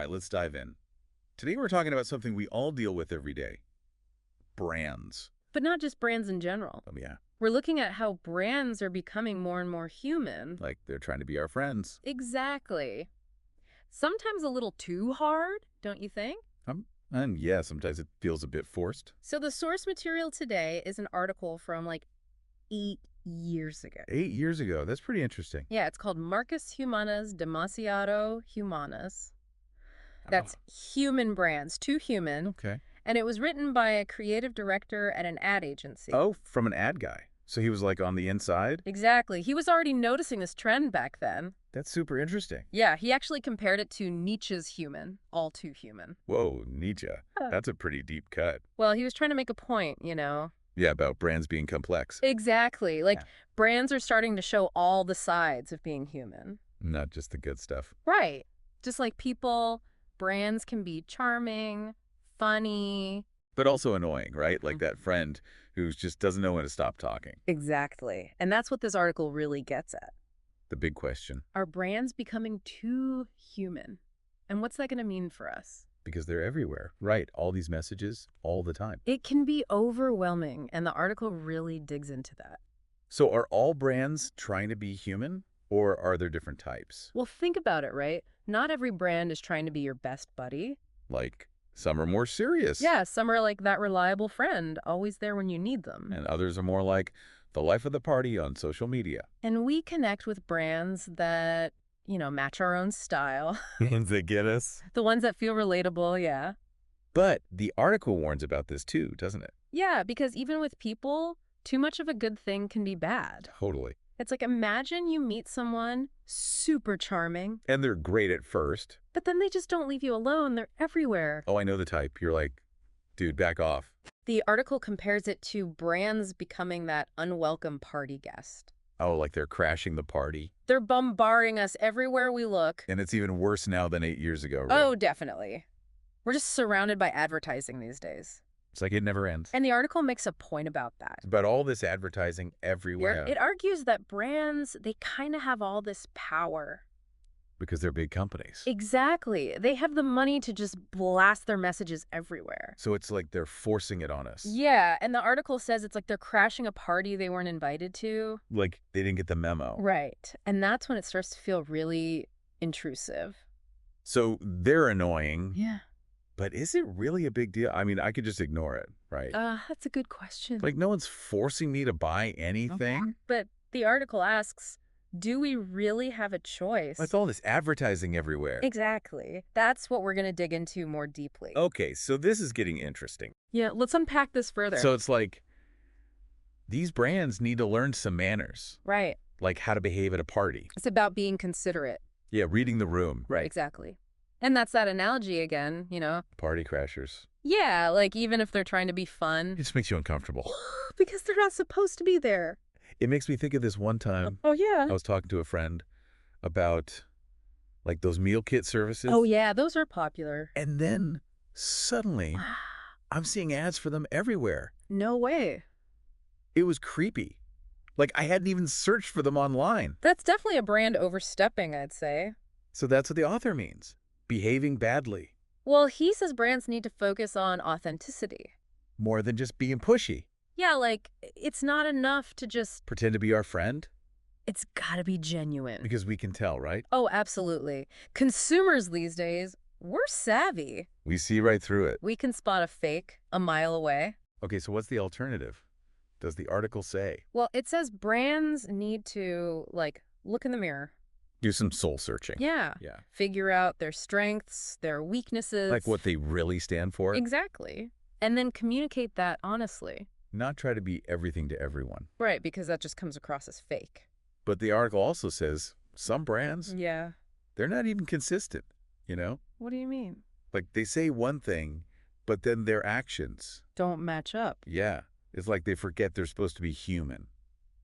All right, let's dive in. Today we're talking about something we all deal with every day. Brands. But not just brands in general. Oh, yeah. We're looking at how brands are becoming more and more human. Like they're trying to be our friends. Exactly. Sometimes a little too hard, don't you think? And yeah, sometimes it feels a bit forced. So the source material today is an article from like 8 years ago. 8 years ago. That's pretty interesting. Yeah, it's called Marcas, Humanas, Demasiado, Humanas. That's human brands, too human. Okay. And it was written by a creative director at an ad agency. Oh, from an ad guy. So he was like on the inside? Exactly. He was already noticing this trend back then. That's super interesting. Yeah, he actually compared it to Nietzsche's Human, all too human. Whoa, Nietzsche. That's a pretty deep cut. Well, he was trying to make a point, you know. Yeah, about brands being complex. Exactly. Like, Yeah. brands are starting to show all the sides of being human. Not just the good stuff. Right. Just like people, brands can be charming, funny. But also annoying, right? Like that friend who just doesn't know when to stop talking. Exactly. And that's what this article really gets at. The big question. Are brands becoming too human? And what's that going to mean for us? Because they're everywhere. Right. All these messages all the time. It can be overwhelming, and the article really digs into that. So are all brands trying to be human, or are there different types? Well, think about it, right? Not every brand is trying to be your best buddy. Like some are more serious. Yeah, some are like that reliable friend, always there when you need them. And others are more like the life of the party on social media. And we connect with brands that, match our own style. Ones that get us. The ones that feel relatable, yeah. But the article warns about this too, doesn't it? Yeah, because even with people, too much of a good thing can be bad. Totally. It's like, imagine you meet someone super charming, And they're great at first. but then they just don't leave you alone. They're everywhere. Oh, I know the type. You're like, dude, back off. The article compares it to brands becoming that unwelcome party guest. Oh, like they're crashing the party. They're bombarding us everywhere we look. And it's even worse now than 8 years ago, right? Oh, definitely. We're just surrounded by advertising these days. It's like it never ends. And the article makes a point about that. But all this advertising everywhere. It argues that brands, they kind of have all this power. Because they're big companies. Exactly. They have the money to just blast their messages everywhere. So it's like they're forcing it on us. Yeah, and the article says it's like they're crashing a party they weren't invited to. Like they didn't get the memo. Right. And that's when it starts to feel really intrusive. So they're annoying. Yeah. But is it really a big deal? I mean, I could just ignore it, right? That's a good question. Like no one's forcing me to buy anything. But the article asks, do we really have a choice? With all this advertising everywhere. Exactly. That's what we're going to dig into more deeply. Okay, so this is getting interesting. Yeah, let's unpack this further. So it's like these brands need to learn some manners. Right. Like how to behave at a party. It's about being considerate. Yeah, reading the room. Right. Exactly. And that's that analogy again, Party crashers. Yeah, like even if they're trying to be fun. It just makes you uncomfortable. Because they're not supposed to be there. It makes me think of this one time. Oh, yeah. I was talking to a friend about like those meal kit services. Oh, yeah, those are popular. And then suddenly I'm seeing ads for them everywhere. No way. It was creepy. Like I hadn't even searched for them online. That's definitely a brand overstepping, I'd say. So that's what the author means. Behaving badly. Well, he says brands need to focus on authenticity. More than just being pushy. Yeah, like, it's not enough to just... Pretend to be our friend? It's gotta be genuine. Because we can tell, right? Oh, absolutely. Consumers these days, we're savvy. We see right through it. We can spot a fake a mile away. Okay, so what's the alternative? Does the article say? Well, it says brands need to, look in the mirror. Do some soul searching. Yeah. Yeah. Figure out their strengths, their weaknesses. Like what they really stand for? Exactly. And then communicate that honestly. Not try to be everything to everyone. Right, because that just comes across as fake. But the article also says some brands, Yeah. they're not even consistent, What do you mean? Like they say one thing, but then their actions. Don't match up. Yeah. It's like they forget they're supposed to be human.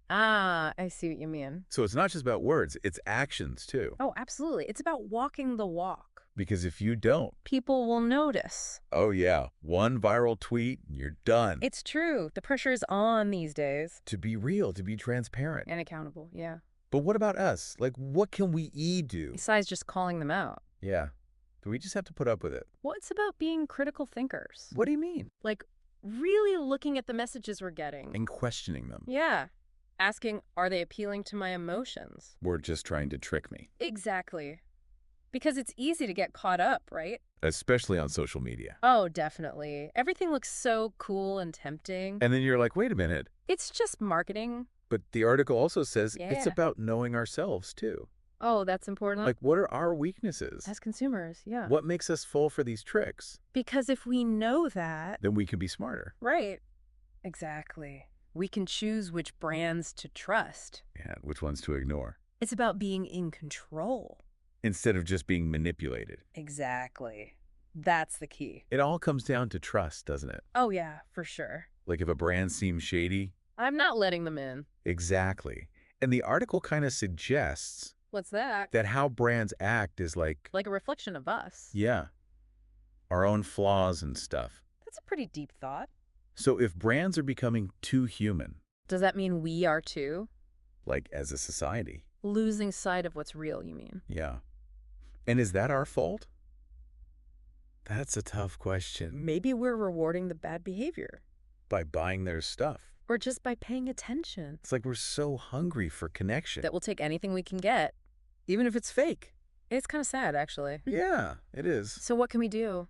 Ah, I see what you mean. So it's not just about words, it's actions too. Oh, absolutely. It's about walking the walk. Because if you don't, People will notice. oh yeah, one viral tweet, you're done. It's true. The pressure is on these days. To be real, to be transparent. And accountable, yeah. But what about us? Like, what can we do? Besides just calling them out. Yeah. Do we just have to put up with it? What's about being critical thinkers? What do you mean? Like, really looking at the messages we're getting. And questioning them. Yeah. Asking, are they appealing to my emotions? Or just trying to trick me. Exactly. Because it's easy to get caught up, right? Especially on social media. Oh, definitely. Everything looks so cool and tempting. And then you're like, wait a minute. It's just marketing. But the article also says it's Yeah. about knowing ourselves, too. Oh, that's important. Like, what are our weaknesses? As consumers, yeah. What makes us fall for these tricks? Because if we know that... Then we can be smarter. Right. Exactly. We can choose which brands to trust. Yeah, which ones to ignore. It's about being in control. Instead of just being manipulated. Exactly. That's the key. It all comes down to trust, doesn't it? Oh, yeah, for sure. Like if a brand seems shady. I'm not letting them in. Exactly. And the article kind of suggests What's that? that how brands act is like, Like a reflection of us. yeah, our own flaws and stuff. That's a pretty deep thought. So if brands are becoming too human, Does that mean we are too? like as a society, Losing sight of what's real, you mean? yeah. And is that our fault? That's a tough question. Maybe we're rewarding the bad behavior. By buying their stuff. Or just by paying attention. It's like we're so hungry for connection. That we'll take anything we can get. Even if it's fake. It's kind of sad, actually. Yeah, it is. So what can we do?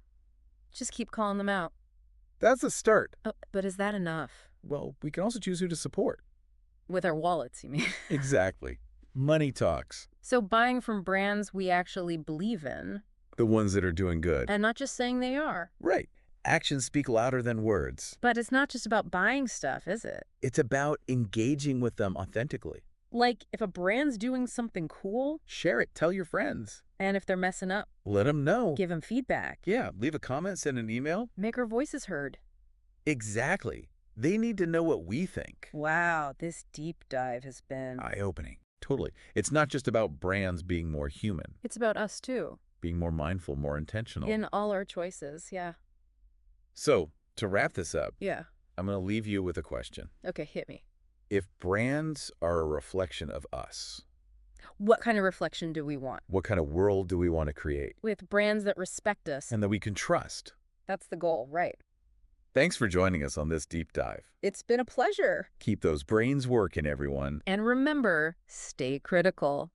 Just keep calling them out. That's a start. Oh, but is that enough? Well, we can also choose who to support. With our wallets, you mean? Exactly. Money talks. So buying from brands we actually believe in. The ones that are doing good. And not just saying they are. Right. Actions speak louder than words. But it's not just about buying stuff, is it? It's about engaging with them authentically. Like, if a brand's doing something cool, Share it. Tell your friends. and if they're messing up, Let them know. give them feedback. Yeah, leave a comment, send an email. Make our voices heard. Exactly. They need to know what we think. Wow, this deep dive has been... Eye-opening. Totally. It's not just about brands being more human, It's about us, too. being more mindful, more intentional. In all our choices, yeah. So, to wrap this up, Yeah. I'm going to leave you with a question. Okay, hit me. If brands are a reflection of us, What kind of reflection do we want? what kind of world do we want to create? With brands that respect us. And that we can trust. That's the goal, right? Thanks for joining us on this deep dive. It's been a pleasure. Keep those brains working, everyone. And remember, stay critical.